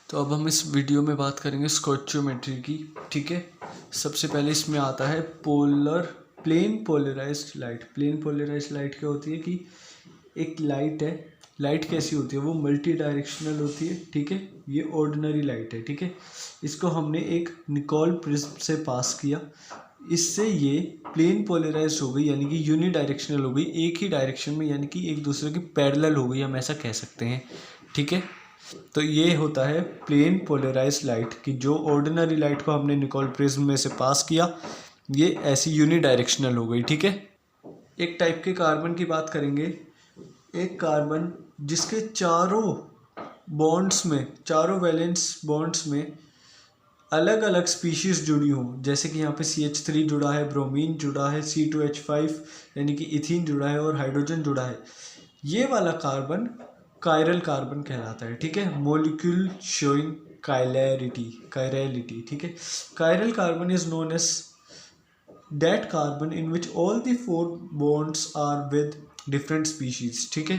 तो अब हम इस वीडियो में बात करेंगे स्टोइचियोमेट्री की। ठीक है, सबसे पहले इसमें आता है plane polarised light. Plane polarised light क्या होती है कि एक लाइट है, लाइट कैसी होती है, वो मल्टी डायरेक्शनल होती है। ठीक है, ये ऑर्डिनरी लाइट है। ठीक है, इसको हमने एक निकोल प्रिज्म से पास किया, इससे ये प्लेन पोलराइज्ड हो गई, यानी कि यूनी डायरेक्शनल हो गई, एक ही डायरेक्शन में, यानी कि एक दूसरे की पैरेलल हो गई, हम ऐसा कह सकते हैं। ठीक है, तो ये होता है प्लेन पोलराइज्ड लाइट कि जो ऑर्डिनरी लाइट को हमने निकोल प्रिज्म में से पास किया, ये ऐसी यूनी डायरेक्शनल हो गई। ठीक है, एक टाइप के कार्बन की बात करेंगे। एक कार्बन जिसके चारों बॉन्ड्स में, चारों वैलेंस बॉन्ड्स में अलग अलग स्पीशीज़ जुड़ी हों, जैसे कि यहाँ पे CH3 जुड़ा है, ब्रोमीन जुड़ा है, C2H5 यानी कि इथीन जुड़ा है और हाइड्रोजन जुड़ा है, ये वाला कार्बन कायरल कार्बन कहलाता है। ठीक है, मोलिक्यूल शोइंग कायरलिटी। ठीक है, chiral carbon is known as that carbon in which all the four bonds are with different species। ठीक है,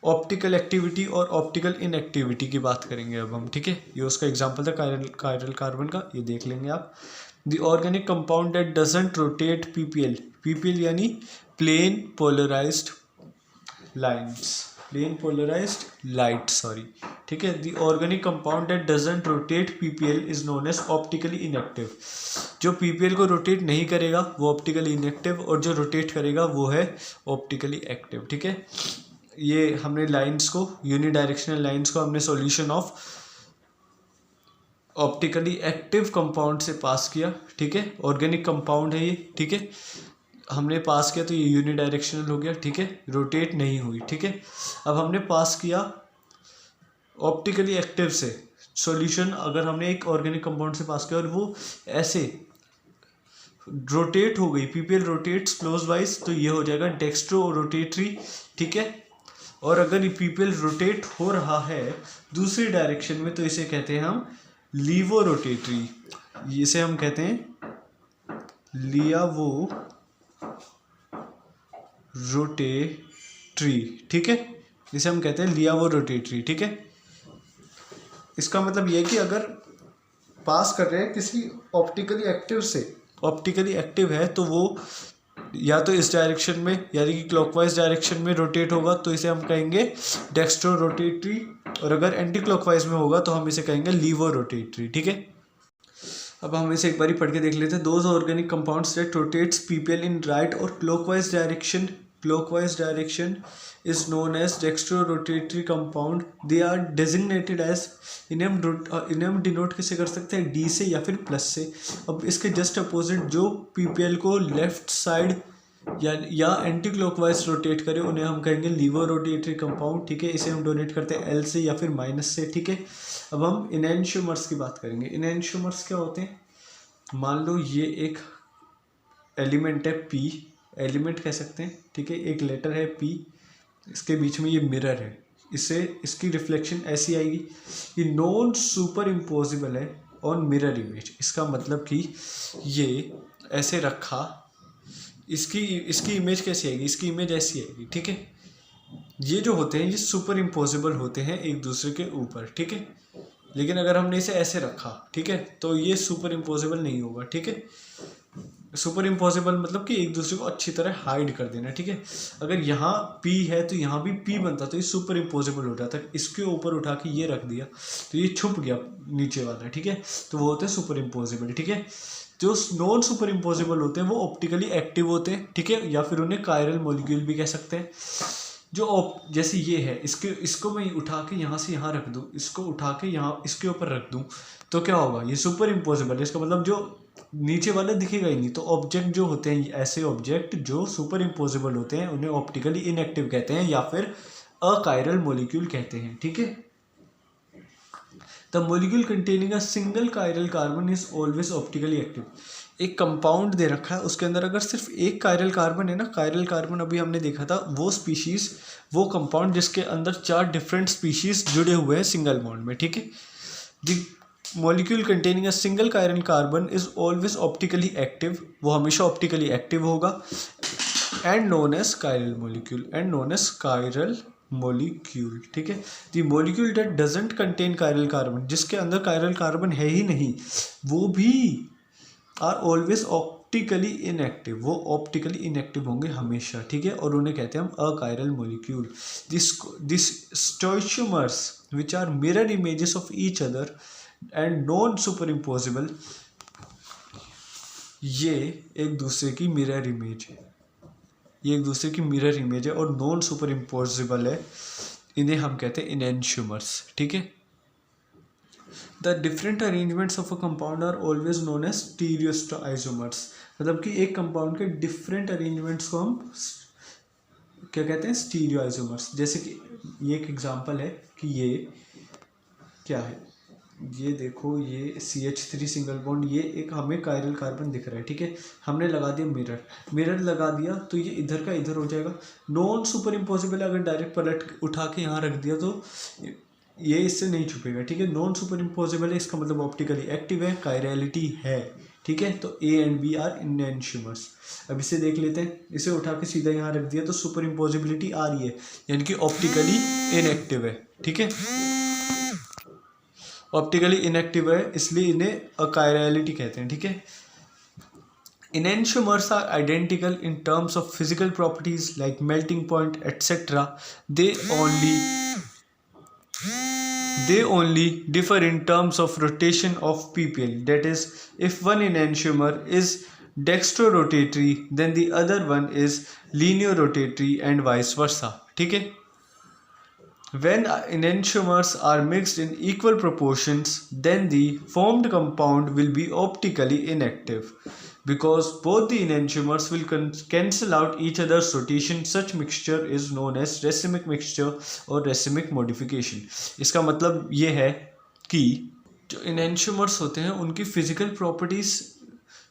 ऑप्टिकल एक्टिविटी और ऑप्टिकल इनएक्टिविटी की बात करेंगे अब हम। ठीक है, ये उसका एग्जांपल था कायरल कार्बन का, ये देख लेंगे आप। The organic compound that doesn't rotate PPL यानी प्लेन पोलराइज्ड लाइट सॉरी। ठीक है, the organic compound that doesn't rotate PPL is known as optically inactive. जो पीपीएल को रोटेट नहीं करेगा वो ऑप्टिकली इनएक्टिव, और जो रोटेट करेगा वो है ऑप्टिकली एक्टिव। ठीक है, ये हमने लाइंस को, यूनी डायरेक्शनल लाइंस को हमने solution of optically active compound से पास किया। ठीक है, ऑर्गेनिक कंपाउंड है ये। ठीक है, हमने पास किया तो ये यूनी डायरेक्शनल हो गया। ठीक है, रोटेट नहीं हुई। ठीक है, अब हमने पास किया ऑप्टिकली एक्टिव से सॉल्यूशन, अगर हमने एक ऑर्गेनिक कंपाउंड से पास किया और वो ऐसे रोटेट हो गई, पीपीएल रोटेट्स क्लोज वाइज, तो ये हो जाएगा डेक्स्ट्रो रोटेटरी। ठीक है, और अगर ये पीपीएल रोटेट हो रहा है दूसरी डायरेक्शन में तो इसे कहते हैं हम लीवो रोटेटरी। इसे हम कहते हैं लियावो रोटेटरी। ठीक है, इसे हम कहते हैं लियावो रोटेटरी। ठीक है, इसका मतलब ये कि अगर पास कर रहे हैं किसी ऑप्टिकली एक्टिव से, ऑप्टिकली एक्टिव है तो वो या तो इस डायरेक्शन में यानी कि क्लॉकवाइज डायरेक्शन में रोटेट होगा तो इसे हम कहेंगे डेक्स्ट्रो रोटेटरी, और अगर एंटी क्लॉकवाइज में होगा तो हम इसे कहेंगे लीवो रोटेटरी। ठीक है, अब हम इसे एक बार पढ़ के देख लेते हैं। Those organic compounds that rotates PPL in right और clockwise direction is known as dextrorotatory compound. They are designated as, इन्हें डिनोट किसे कर सकते हैं, D से या फिर प्लस से। अब इसके जस्ट अपोजिट जो PPL को लेफ्ट साइड या एंटी क्लॉकवाइज रोटेट करे उन्हें हम कहेंगे लीवो रोटेटरी कंपाउंड। ठीक है, इसे हम डोनेट करते हैं L से या फिर माइनस से। ठीक है, अब हम इनैंशियोमर्स की बात करेंगे। इनैंशियोमर्स क्या होते हैं, मान लो ये एक एलिमेंट है P, एलिमेंट कह सकते हैं। ठीक है, एक लेटर है P, इसके बीच में ये मिरर है, इससे इसकी रिफ्लेक्शन ऐसी आएगी, ये नॉन सुपर इम्पोजिबल है ऑन मिरर इमेज। इसका मतलब कि ये ऐसे रखा, इसकी इमेज कैसी आएगी, इसकी इमेज ऐसी आएगी। ठीक है, ये जो होते हैं ये सुपर इम्पोजिबल होते हैं एक दूसरे के ऊपर। ठीक है, लेकिन अगर हमने इसे ऐसे रखा, ठीक है, तो ये सुपर इम्पोजिबल नहीं होगा। ठीक है, सुपर इम्पॉसिबल मतलब कि एक दूसरे को अच्छी तरह हाइड कर देना। ठीक है, अगर यहाँ P है तो यहाँ भी P बनता तो ये सुपर इम्पॉसिबल हो जाता। इसके ऊपर उठा के ये रख दिया तो ये छुप गया नीचे वाला। ठीक है, तो वो होते हैं सुपर इम्पॉसिबल। ठीक है, जो नॉन सुपर इम्पॉसिबल होते हैं वो ऑप्टिकली एक्टिव होते हैं। ठीक है, या फिर उन्हें कायरल मॉलिक्यूल भी कह सकते हैं। जो जैसे ये है, इसको मैं उठा के यहाँ से यहाँ रख दूँ, इसको उठा के यहाँ इसके ऊपर रख दूँ तो क्या होगा, ये सुपर इम्पॉसिबल है। इसका मतलब जो नीचे वाले दिखेगा ही नहीं। तो ऑब्जेक्ट जो होते हैं, ऐसे ऑब्जेक्ट जो सुपर इम्पोजिबल होते हैं उन्हें ऑप्टिकली इनएक्टिव कहते हैं या फिर अकायरल मॉलिक्यूल कहते हैं। ठीक है, the molecule containing a single chiral carbon is always optically active. एक कंपाउंड दे रखा है, उसके अंदर अगर सिर्फ एक कायरल कार्बन है ना, कायरल कार्बन अभी हमने देखा था, वो स्पीशीज, वो कंपाउंड जिसके अंदर 4 डिफरेंट स्पीशीज जुड़े हुए हैं सिंगल बॉन्ड में। ठीक है, the molecule containing a single chiral carbon is always optically active, वो हमेशा ऑप्टिकली एक्टिव होगा, and known as chiral molecule, and known as chiral molecule, ठीक है। The molecule that doesn't contain chiral carbon, जिसके अंदर कायरल कार्बन है ही नहीं, वो भी आर ऑलवेज ऑप्टिकली इनएक्टिव, वो ऑप्टिकली इनएक्टिव होंगे हमेशा, ठीक है। और उन्हें कहते हैं हम achiral molecule. This stereoisomers which are mirror images of each other and non super imposable, ये एक दूसरे की मिरर इमेज है, ये एक दूसरे की मिरर इमेज है और नॉन सुपर इम्पोजिबल है, इन्हें हम कहते हैं इनएंशियोमर्स, ठीक है। The different arrangements of a compound are always known as stereoisomers, मतलब कि एक कंपाउंड के डिफरेंट अरेंजमेंट्स को हम क्या कहते हैं, स्टीरियोआइसोमर्स। जैसे कि ये एक एग्जांपल है कि ये क्या है, ये देखो ये CH3 सिंगल बॉन्ड, ये एक हमें कायरल कार्बन दिख रहा है, ठीक है। हमने लगा दिया मिरर लगा दिया तो ये इधर का इधर हो जाएगा। नॉन सुपर इम्पॉसिबल अगर डायरेक्ट पलट उठा के यहाँ रख दिया तो ये इससे नहीं छुपेगा, ठीक है। नॉन सुपर इम्पॉसिबल है, इसका मतलब ऑप्टिकली एक्टिव है, कायरलिटी है, ठीक है। तो A एंड B आर इनएंशियोमर्स। अब इसे देख लेते हैं, इसे उठा के सीधा यहाँ रख दिया तो सुपर इम्पॉसिबिलिटी आ रही है, यानी कि ऑप्टिकली इनएक्टिव है, ठीक है। ऑप्टिकली इनएक्टिव है इसलिए इन्हें अकायरलिटी कहते हैं, ठीक है। Enantiomers are identical in terms of physical properties like melting point, etc. They only differ in terms of rotation of ppl. That is, if one enantiomer is dextrorotatory, then the other one is linear rotatory and vice versa. ठीक है। When enantiomers are mixed in equal proportions, then the formed compound will be optically inactive. Because both the enantiomers will cancel out each other's rotation, such mixture is known as racemic mixture or racemic modification. इसका मतलब ये है कि जो enantiomers होते हैं उनकी physical properties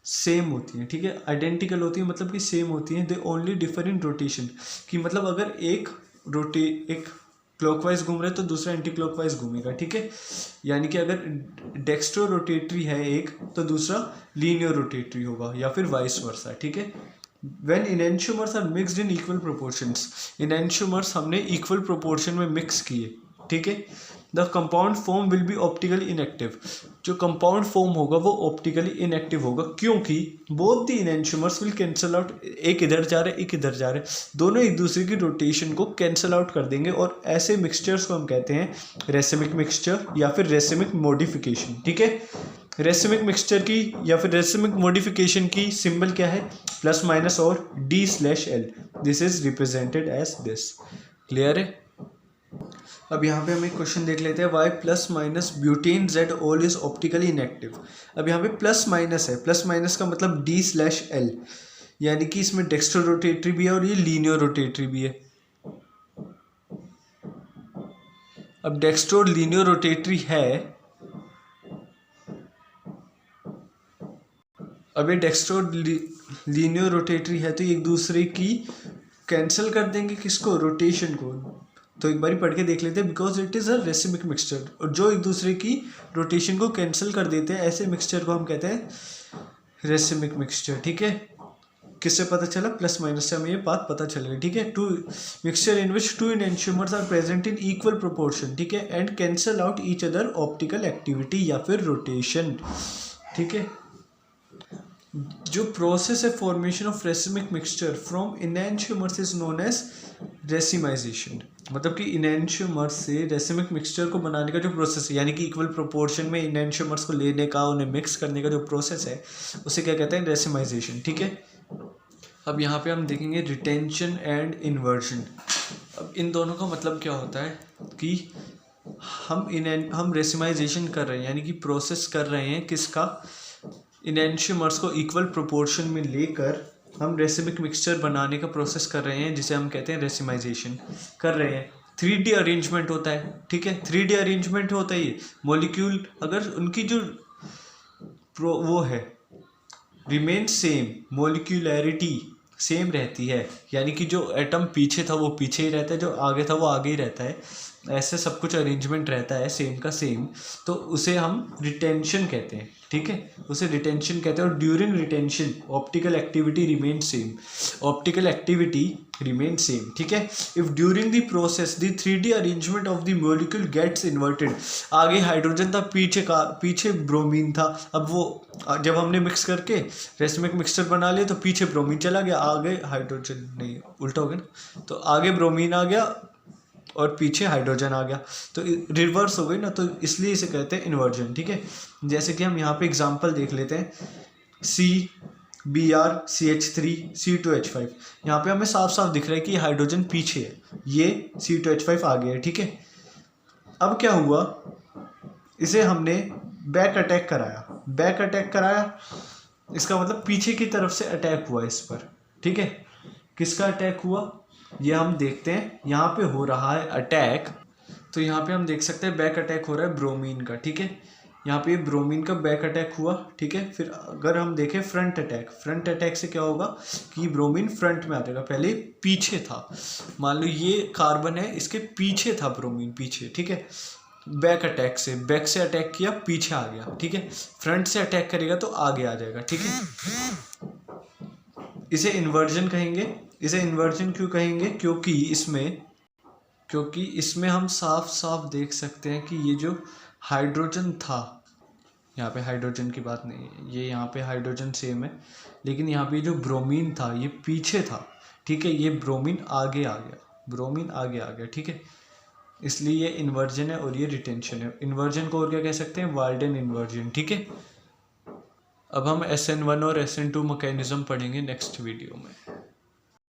same होती हैं, ठीक है, आइडेंटिकल होती हैं, मतलब कि सेम होती हैं। They only differ in rotation, कि मतलब अगर एक क्लॉकवाइज घूम रहा है तो दूसरा एंटी क्लॉकवाइज घूमेगा, ठीक है। यानी कि अगर डेक्स्ट्रो रोटेटरी है एक तो दूसरा लीनियर रोटेटरी होगा या फिर वाइस वर्सा, ठीक है। When enantiomers are mixed in equal proportions, enantiomers हमने इक्वल प्रोपोर्शन में मिक्स किए, ठीक है। The compound form will be optically inactive, जो कंपाउंड फॉर्म होगा वो ऑप्टिकली इनएक्टिव होगा, क्योंकि both the enantiomers will cancel out, एक इधर जा रहे एक इधर जा रहे, दोनों एक दूसरे की रोटेशन को कैंसल आउट कर देंगे। और ऐसे मिक्सचर्स को हम कहते हैं रेसेमिक मिक्सचर या फिर रेसेमिक मॉडिफिकेशन, ठीक है। रेसेमिक मिक्सचर की या फिर रेसेमिक मॉडिफिकेशन की सिंबल क्या है, प्लस माइनस और D/L, this is represented as this. Clear है। अब यहाँ पे हम एक क्वेश्चन देख लेते हैं, why plus minus butane Z ol is optically inactive. अब यहाँ पे प्लस माइनस है, प्लस माइनस का मतलब D/L, यानी कि इसमें डेक्स्ट्रो रोटेटरी भी है और ये लीनियर रोटेटरी भी है। अब डेक्स्ट्रो लीनियर रोटेटरी है, अब ये डेक्स्ट्रो लीनियर रोटेटरी है तो एक दूसरे की कैंसिल कर देंगे, किसको, रोटेशन को। तो एक बारी पढ़ के देख लेते हैं, because it is a racemic mixture, और जो एक दूसरे की रोटेशन को कैंसिल कर देते हैं ऐसे मिक्सचर को हम कहते हैं रेसिमिक मिक्सचर, ठीक है। किससे पता चला, प्लस माइनस से हमें ये बात पता चलेगी, ठीक है। Two mixture in which two enantiomers are present in equal proportion, ठीक है, and cancel out each other optical activity या फिर रोटेशन, ठीक है। जो प्रोसेस है formation of racemic mixture from enantiomers is known as racemization, मतलब कि इनएंशियोमर्स से रेसिमिक मिक्सचर को बनाने का जो प्रोसेस है, यानी कि इक्वल प्रोपोर्शन में इनएंशियोमर्स को लेने का, उन्हें मिक्स करने का जो प्रोसेस है उसे क्या कहते हैं, रेसिमाइजेशन, ठीक है। अब यहाँ पे हम देखेंगे रिटेंशन एंड इन्वर्जन। अब इन दोनों का मतलब क्या होता है कि हम रेसिमाइजेशन कर रहे हैं, यानी कि प्रोसेस कर रहे हैं किसका, इनएंशियोमर्स को इक्वल प्रोपोर्शन में लेकर हम रेसिमिक मिक्सचर बनाने का प्रोसेस कर रहे हैं, जिसे हम कहते हैं रेसिमाइजेशन कर रहे हैं। 3D अरेंजमेंट होता है, ठीक है, 3D अरेंजमेंट होता है। ये मॉलिक्यूल अगर उनकी जो वो है रिमेन सेम, मॉलिक्यूलैरिटी सेम रहती है, यानी कि जो एटम पीछे था वो पीछे ही रहता है, जो आगे था वो आगे ही रहता है, ऐसे सब कुछ अरेंजमेंट रहता है सेम का सेम, तो उसे हम रिटेंशन कहते हैं, ठीक है, उसे रिटेंशन कहते हैं। और during retention optical activity remain same, optical activity remain same, ठीक है। If during the process the 3D arrangement of the molecule gets inverted, आगे हाइड्रोजन था, पीछे ब्रोमीन था, अब वो जब हमने मिक्स करके रेसमिक मिक्सचर बना लिया तो पीछे ब्रोमीन चला गया, आगे हाइड्रोजन, नहीं उल्टा हो गया ना, तो आगे ब्रोमीन आ गया और पीछे हाइड्रोजन आ गया, तो रिवर्स हो गई ना, तो इसलिए इसे कहते हैं इन्वर्जन, ठीक है। जैसे कि हम यहाँ पे एग्जांपल देख लेते हैं, CBr CH3 C2H5, यहाँ पे हमें साफ साफ दिख रहा है कि हाइड्रोजन पीछे है, ये C2H5 आगे है, ठीक है। अब क्या हुआ, इसे हमने बैक अटैक कराया, इसका मतलब पीछे की तरफ से अटैक हुआ इस पर, ठीक है। किसका अटैक हुआ ये हम देखते हैं, यहाँ पे हो रहा है अटैक, तो यहाँ पे हम देख सकते हैं बैक अटैक हो रहा है ब्रोमीन का, ठीक है। यहाँ पे ब्रोमीन का बैक अटैक हुआ, ठीक है। फिर अगर हम देखें फ्रंट अटैक से क्या होगा कि ब्रोमीन फ्रंट में आ जाएगा, पहले पीछे था, मान लो ये कार्बन है, इसके पीछे था ब्रोमीन, पीछे, ठीक है। बैक से अटैक किया, पीछे आ गया, ठीक है। फ्रंट से अटैक करेगा तो आगे आ जाएगा, ठीक है। इसे इन्वर्जन कहेंगे। इसे इन्वर्जन क्यों कहेंगे, क्योंकि इसमें हम साफ साफ देख सकते हैं कि ये जो हाइड्रोजन था, यहाँ पे हाइड्रोजन की बात नहीं है, ये यहाँ पे हाइड्रोजन सेम है, लेकिन यहाँ पे जो ब्रोमीन था ये पीछे था, ठीक है, ये ब्रोमीन आगे आ गया, ठीक है। इसलिए ये इन्वर्जन है और ये रिटेंशन है। इन्वर्जन को और क्या कह सकते हैं, वाल्डन इन्वर्जन, ठीक है। अब हम SN1 और SN2 मैकेनिज्म पढ़ेंगे नेक्स्ट वीडियो में।